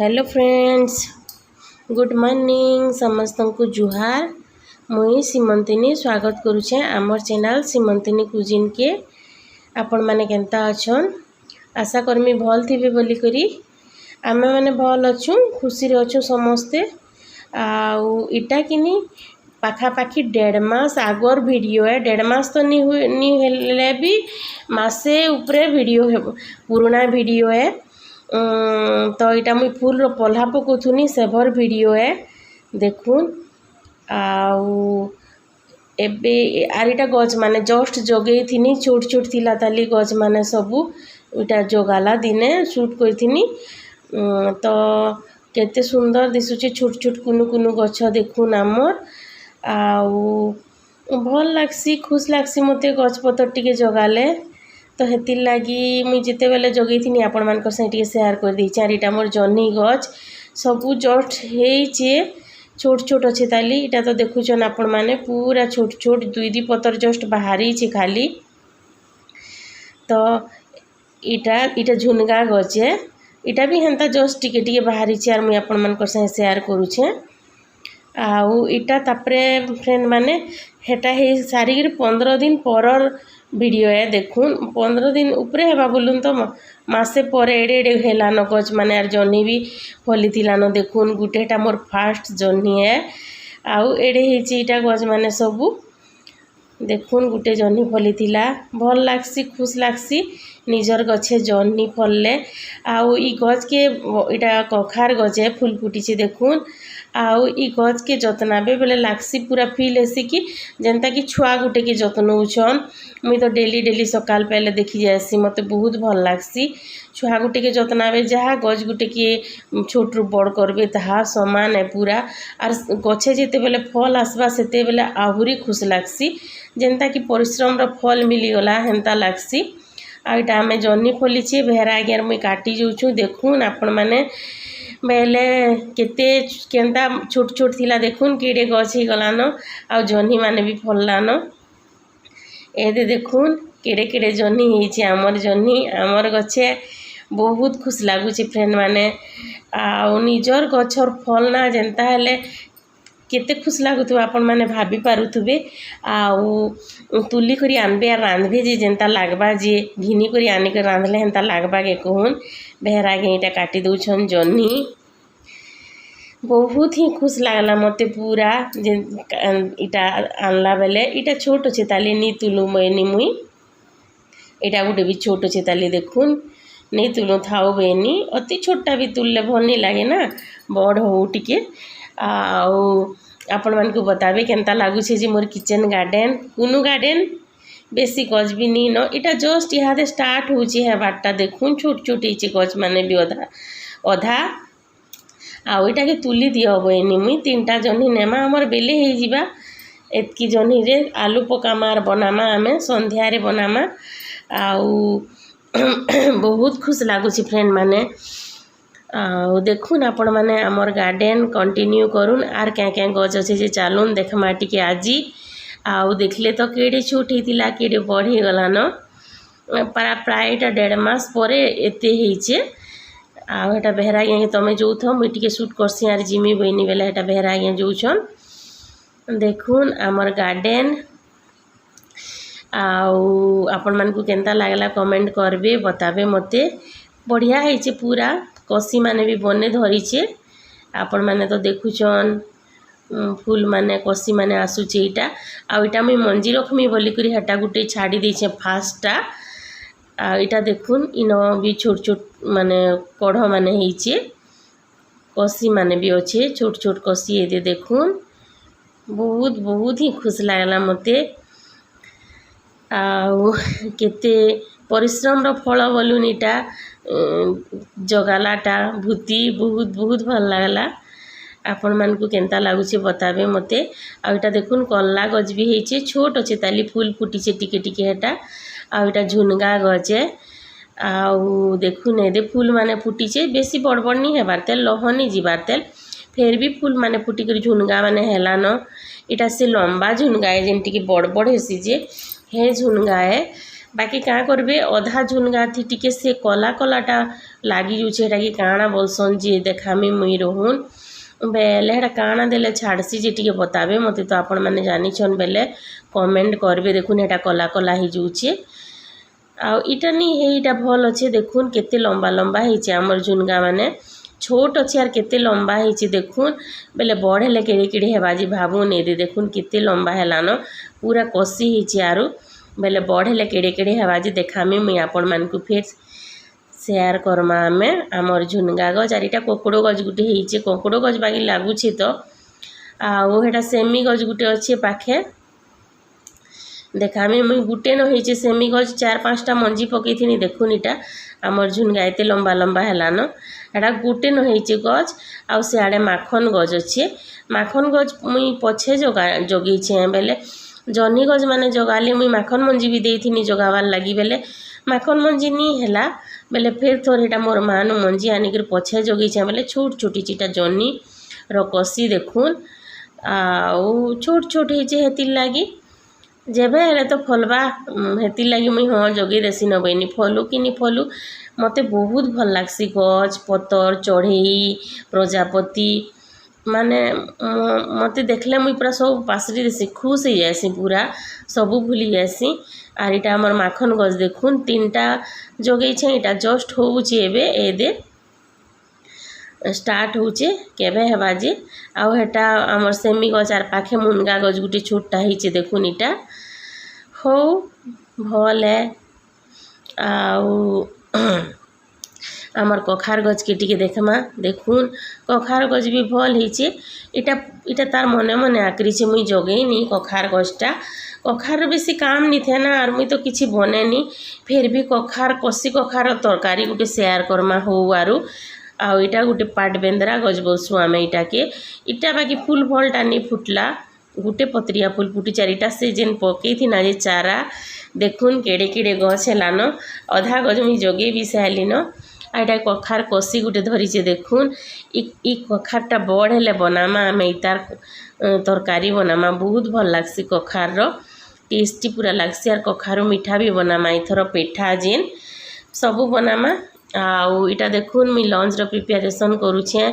Hello friends, good morning समस्त को जुहार। मुई सीमंतिनी स्वागत करुचे आमर चैनल सीमंतिनी कुजिन के। आपण माने केंता अछन? आशा करमी भल थिबे बोली करी आमे माने भल अछु, खुशी रे अछु समस्ते। आउ इटा किनी पाखापाखी 1.5 मास आगर वीडियो है। 1.5 मास तो नहीं हेले भी मासे उपरे वीडियो है, पुराना वीडियो है। तो इटा मुई फूल रो पल्हा पकोथुनी सेभर वीडियो है देखुन। आउ एबे आरिटा गज माने जस्ट जगई थिनी, छोट छोट थिला ताली गज माने सबू इटा जगाला दिने शूट करथिनी। तो केते सुंदर दिसुचे छोट छोट कुनु कुनु गछ देखुन आमर। आउ भल लागसी, खुश लागसी मते गछ पतर टिके जगाले। तो हेतिर लगी मुझे जिते बेले जगई थी आपण मान से शेयर कर दी। चारिटा मोर जह्नी गछ सबू जस्ट हे छोट छोट अच्छे ताली। इटा तो देखुचन आपण माने पूरा छोट छोट दुई पतर जस्ट बाहरी खाली। तो इटा इटा झुनगा गछ है, इटा भी हेन्ता जस्ट टिके टिके बाहरी आर मुई आपण मान से शेयर करुचे। आउ इटा तापरे फ्रेंड माने हेटा हे सारी 15 दिन परर वीडियो है देखुन। 15 दिन उपरे हेबा बोलून तो मासे पर एडे एडे हेलान गछ माने आर जह्नी भी फली थिलान देखुन। गुटेटा मोर फास्ट जह्नी है। आउ एडे हेची इटा गछ माने सबू देखुन गुटे जह्नी फली थिला। भल लागसी, खुश लागसी निजर गछे जह्नी फलले। आउ ई गछ के इटा कखार गछ है, फूल फुटी देखुन। आउ ई गछ के जतनाबे बेले लागसी पूरा फील हेसी कि जेनता कि छुआ गुटे के जतन होछन। मुई तो डेली डेली सकाल पहले देखी जासी, मते बहुत भल लागसी। छुआ गुटे के जतनाबे जहाँ गछ गुटे के छोट रु बड़ करबे ताहा समान है पूरा। आर गछे जेते बेले फल आसबा सेते बेले आहुरी खुश लागसी, जेनता कि परिश्रम रो फल मिली गला हेन्ता लागसी। आ इटा आमे जह्नी फलीछे भेरा आगे मुई काटी जाऊछु देखुन। आपण माने बेले केते केंता छोट छोट थिला देखुन केड़े गछ ही गलान। आ जह्नी माने भी फललान एदे देखुन केड़े केड़े जह्नी हेछि। आमर जह्नी आमर गछे बहुत खुश लागुछि फ्रेंड माने। आ निजर गछर फल ना जेंता हेले केते खुश लागुथु आपण माने भाभी पारुथुबे। आउ तुली करी आनबे आ रांधबे जे जेंता लागबा, जे घिनी करी आनी के रांधले हेंता लागबा के कहून। बेहरा गे इटा काटी दउछन जह्नी। बहुत ही खुश लागला मते पूरा जे इटा आनला बेले। इटा छोट छे ताली नी तुलु मैनी मुई, इटा गुटे भी छोट छे ताली देखुन नी तुलु थाउ बेनी। अति छोटा भी तुलले भल नी लागे ना, बड़ हो टिके। आउ आपण मान को बताबे केंता लागु छे जे मोर किचन गार्डन। कुनु गार्डन बेसी गछ भी नी न, इटा जस्ट इहादे स्टार्ट होची है बाटा देखुन। छोट छोट हेची गछ माने भी अधा अधा। आउ इटा के तुली दिया हबेनी मुई 3टा जह्नी नेमा हमर बेले हे जिबा। एतकी जह्नी रे आलू पकामा आर बनामा आमे संध्या रे बनामा। आउ बहुत खुश लागुची फ्रेंड माने। आउ देखुन आपण माने हमर गार्डन कंटिन्यू करुन आर क्या क्या गछ अच्छे जे चालुन देखमा टिके आजी। आउ देखले तो केड़े छोट हेतिला केड़े बड़ हे गलान। प्राय 1.5 मास परे एते हेचे। आउ हेटा बेहरा गे तमे जोथ मुई टिके शूट करसी आर जिमी बइनी बेला हेटा बेहरा गे जोछन देखुन आमर गार्डन। आउ आपण मान को केंता लागला कमेंट करबे, बताबे मते। बढ़िया हेचे पूरा, कसी माने भी बने धरीचे। आपण माने तो देखुचन फूल माने कसी माने आसुचे इटा। आउ इटा मुई मंजी रखमी बोली करी हेटा गुटे छाड़ी देछे फास्टा। आ इटा देखुन इनो भी छोट छोट माने कढ़ माने हेचे, कसी माने भी अच्छे छोट छोट कसी एदे देखुन। बहुत बहुत ही खुश लागला मते। आउ केते परिश्रम रो फल बोलुन इटा जगालाटा भूति बहुत बहुत भल लागला। आपण मान को केंता लागुचे बताबे मते। आ इटा देखुन कल्ला गछ भी हेचे, छोट अच्छे ताली फूल फुटीचे टिके टिके हेटा। आ इटा झुनगा गछ है। आउ देखुन एदे फूल माने फुटीचे, बेसी बड़ बड़ नी हेबार तेल, लहनी जीबार तेल, फेर भी फूल माने फुटी कर झुनगा माने हेलान। इटा से लंबा झुनगा है जेमती कि बड़ बड़ हेसी जे हे झुनगा है। बाकी क्या करबे अधा झुनगा थी टिके से कला कलाटा लगी जाऊे कि काଣା बोलसन जी देखामी मुई रोहुन बेले हेटा काଣା देले छाड़सी जे टिके बताबे मते तो आपण माने जानिछन बेले कमेंट करबे। देखुन हेटा कला कला ही जाऊे आ इटा नहीं है इटा भल अच्छे देखुन केते लंबा लंबा होइछे हमर झुनगा माने छोट अच्छे आर केते लंबा होइछे देखुन बेले बड़ हेले केड़े केड़े हेबा जी भाबुन ए देखुन केते लंबा हेलानो पूरा कसी होइछे आरु बेले बड़ हेले केड़े केड़े हेबा जी देखामी मुई आपण मानकु फेर शेयर करमा आमे आमर झुनगा गज आर इटा कोकड़ो गज गुटे होइछे कोकड़ो गज बागी लागुछे तो आउ हेटा सेमी गज गुटे अच्छे पाखे देखामी मुई गुटे न होइछे सेमी गज 4-5टा मंजी पकईथिनी देखुन इटा आमर झुनगा एते लंबा लंबा हेलान एटा गुटे न होइछे गज आउ सियाड़े माखन गज अच्छे माखन गज मुई पछे जगेछे बेले जनी गज माने जगाली मुई माखन मंजी भी देइथिनी जगावार लगी बेले माखन मंजी नी हेला बेले फिर थोर एटा मोर मानु मंजी आनिकर पछे जगेछे बेले छोट छोटी चिटा जनी रकसी देखुन आउ छोट छोट होइछे हेतिर लागी जेबे हेले तो फलबा हेतिर लगी मुई हाँ जगे देसी नबैनी फलू कि नी फलू मते बहुत भल लागसी गज पतर चढ़ई प्रजापति माने मते देखले मुई पूरा सब पासरी देसी खुश हो जासी पूरा सबू भूली जासी आर इटा हमर माखन गज देखुन 3टा जगे छे इटा जस्ट होउचे एबे ए दे स्टार्ट होचे केबे हेबा जे आउ हेटा हमर सेमी गज आर पाखे मुनगा गज गुटे छोटा हिचे देखुन इटा हो भल है आउ आमर कखार गज के टिके देखमा देखुन कखार गज भी भल हिचे इटा इटा तार मने मने आकरीछे मुई जगेनी कखार गजटा कखार बेसी काम नी थे ना आर मुई तो किछि बनेनी फिर भी कखार कसी कखार तरकारी गुटे शेयर करमा हो आरु आउ इटा गुटे पाट बेंद्रा गज बोलसु आमे इटा के इटा बाकी फूल भलटा नी फुटला गुटे पत्रिया फूल फुटी 4टा से जेन पकई थी ना जे चारा देखुन केड़े केड़े गछ हेलान अधा गज मुई जगे भी साइलिन आइटा कखार कसी गुटे धरीचे देखुन इ कखारटा बड़ हेले बनामा आमे इतार तरकारी बनामा बहुत भल लागसी कखार रो टेस्टी पूरा लागसी आर कखारो मीठा भी बनामा इथर पेठा जेन सबू बनामा आउ इटा देखुन मुई लंच रो प्रिपरेशन करूछे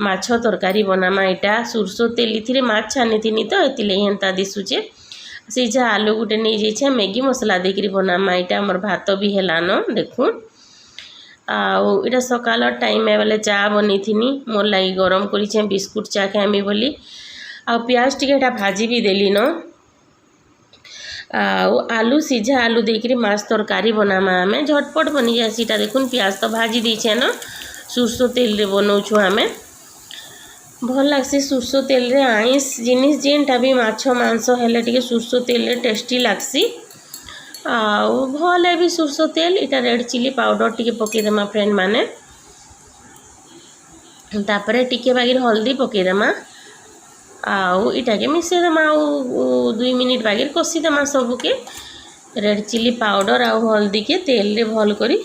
माछ तरकारी बनामा इटा सुरसो तेल इथिरे माछ छानिथिनी तो एतिले हेंता दिसुचे सीझा आलू गुटे नहीं जाइछे मैगी मसला देकरी बनामा इटा हमर भात भी हेलान देखुन आउ इटा सकाल टाइम बेले चा बनीथिनी मोर लगी गरम करिछे बिस्कुट चा खाइमी बोली आ प्याज टिके एटा भाजी भी देली न आउ आलू सीझा आलू देकरी माछ तरकारी बनामा आमे झटपट बनी जासी इटा देखुन प्याज तो भाजी दीछे न सुरसो तेल रे बनौछु आमे भल लागसी सुरसो तेल रे आइस जिनिस जेनटा भी माछ मांस हेले टिके सुरसो तेल रे टेस्टी लागसी आउ भल है भी सुरसो तेल इटा रेड चिली पाउडर टिके पकई देमा फ्रेंड माने तापरे टिके बागिर हल्दी पकई देमा आउ इटा के मिसे देमा आउ 2 मिनिट बागिर कसी देमा सबू के रेड चिली पाउडर आउ हल्दी के तेल रे भल करी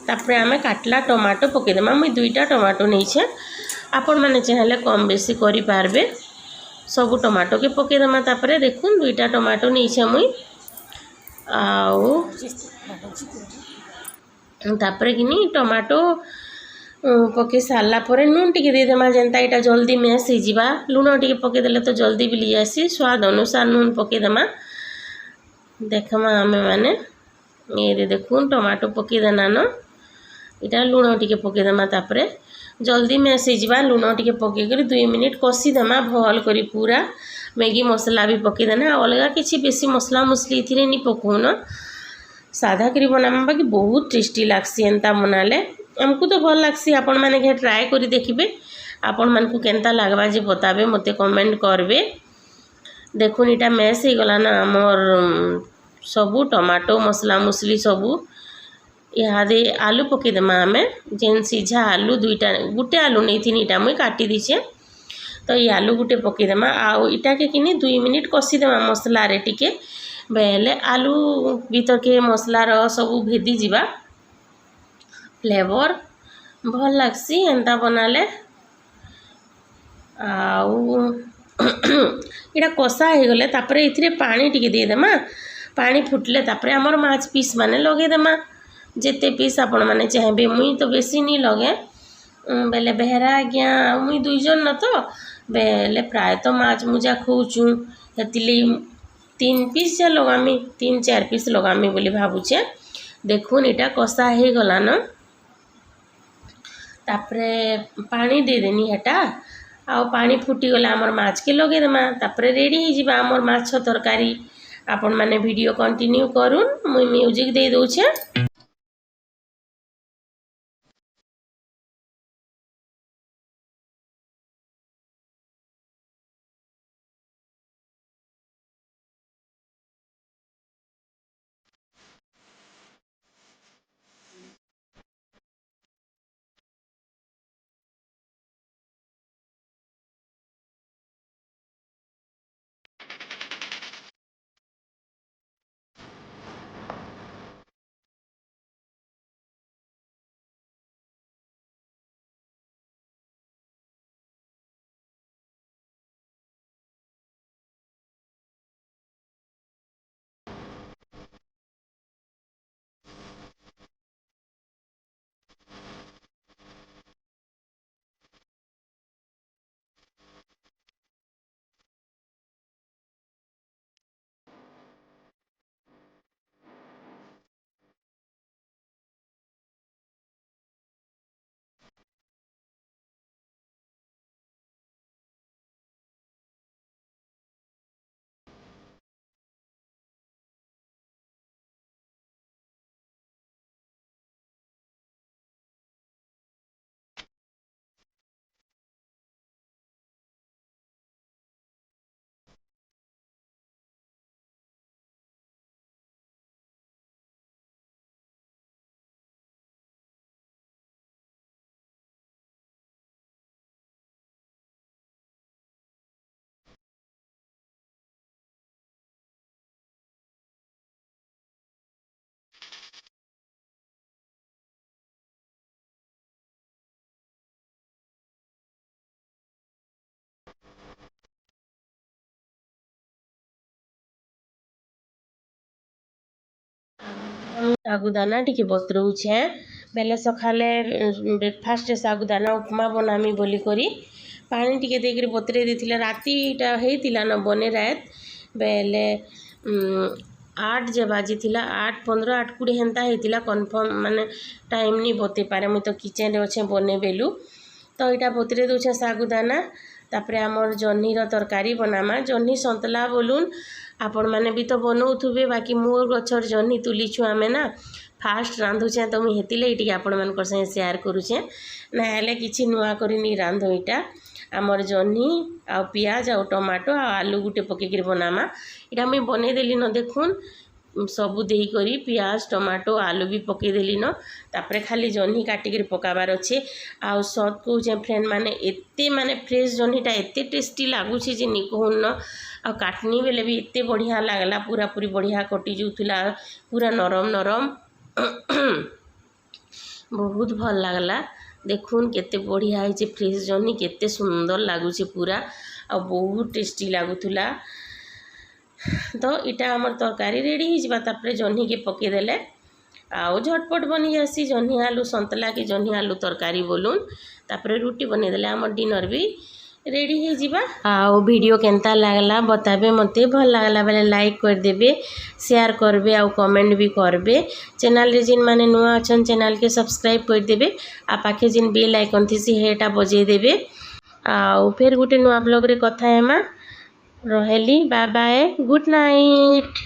तापरे आमे काटला टमाटो पकई देमा मुई 2टा टमाटो नहींछे आपण माने चाहेले कम बेसी करि पारबे सबू टमाटो के पकई देमा तापरे देखुन 2टा टमाटो नहींछे मुई आउ तापरे किनी टमाटो पकई सारला परे नून टिके दे देमा जेंता इटा जल्दी मैश हो जिबा लूण टिके पकई देले तो जल्दी बिली जासी स्वाद अनुसार नून पकई देमा देखमा आमे माने ये देखुन टमाटो पकई देना न इटा लूण टिके पकई देमा तापरे जल्दी मैश हो जिबा लूण टिके पकई करी 2 मिनिट कसी देमा भल करी पूरा मैगी मसला भी पकई देना अलगा किसी बेसी मसला मुसली इथिरे नी पकौन सादा करी बनामा बाकी बहुत टेस्टी लागसी एंता बनाले हमको तो भल लागसी आपण माने घे ट्राई करी देखिबे आपण मानकु केनता लागबा जे बताबे मते कमेंट करबे देखुन इटा मैश हो गला ना हमर सबू टमाटो मसला मुसली सबू इहादे आलू पकई देमा आमे जेन सीझा आलू 2टा गुटे आलू नहीं थी इटा मुई काटी दीछे तो ये आलू गुटे पकई देमा आउ इटा के किनी 2 मिनिट कसी देमा मसला रे टिके बेले आलू भीतर के मसला रो सबू भेदी जिबा फ्लेवर भल लागसी एंता बनाले आउ इटा कषा हो गले तापरे इथिरे पानी टिके दे देमा पानी फुटले तापर आमर माछ पीस माने लगेदेमा जिते पीस आपण मैंने चाहे मुई तो बेसी नहीं लगे बेले बेहरा आज्ञा मुई 2 जन न तो बेले प्राय तो माछ मुजा खोचु हेतिले 3 पीस या लगामी 3-4 पीस लगामी बोली भावुचे देखुन इटा कषा हो गला न तापरे पानी दे देनी हेटा आउ पानी फुटी गला आमर माछ के लगे देमा तापरे रेडी हो जिबा आमर माछ तरकारी आपण माने वीडियो कंटिन्यू करूँ मुई म्यूजिक दे दउछे। सागुदाना टिके बतरौछे बेले सखाले ब्रेकफास्ट सागुदाना उपमा बनामी बोली करी पानी टिके देकर बतरे देथिले रातीटा हेतिला न बने रात बेले 8 जे बाजी थिला 8:15 8:20 हेंता हेतिला कन्फर्म माने टाइम नहीं बते पारे मुई तो किचन रे अच्छे बने बेलू तो इटा बतरे दउछे सागुदाना तापरे आमर जह्नीर तरकारी बनामा जह्नी सन्तला बोलून आपण मैंने भी तो बनाऊे बाकी मोर गचर जह्नी तुलीछु आमे ना फास्ट रांधुचे तो मुझे हेतिले आपण मान संगे शेयर करुचे ना हेले किछि नुआ करिनी रांधो इटा आमर जह्नी आ पियाज आ टमाटो आ आलू गुटे पकेक बनामा इटा मुझे बनईदेली न देखुन सबू दे करी पियाज टमाटो आलू भी पकईदेली न तापरे खाली जह्नी काटिक पकाबार अच्छे आउ सत कहे फ्रेंड माने एते माने फ्रेश जह्नीटा एते टेस्टी लगुच नि कहून न आ काटनी बेले भी एते बढ़िया लगला पूरा पूरी बढ़िया कटि जाऊला पूरा नरम नरम बहुत भल लगला देखुन केते बढ़िया है फ्रेश जह्नी केते सुंदर लगुच पूरा आ बहुत टेस्टी लगुला तो इटा आमर तरकारी रेडी हो तापरे जह्नी के पकईदेले आउ झटपट बनी जासी जह्नी आलू सन्तला कि जह्नी आलू तरकारी बोलून तापरे रुटी बनईदेले आमर डिनर भी रेडी हो जिबा आउ वीडियो केनता लागला बताबे मते भल लागला बेले लाइक कर देबे शेयर करबे आउ कमेंट भी करबे चैनल रे जिन माने नुआ अछन चैनल के सब्सक्राइब कर देबे आ पाखे जिन बेल आइकन थिसी हेटा बजे देबे आउ फिर गुटे नुआ ब्लॉग रे कथा हेमा रहेली बाय बाय गुड नाइट।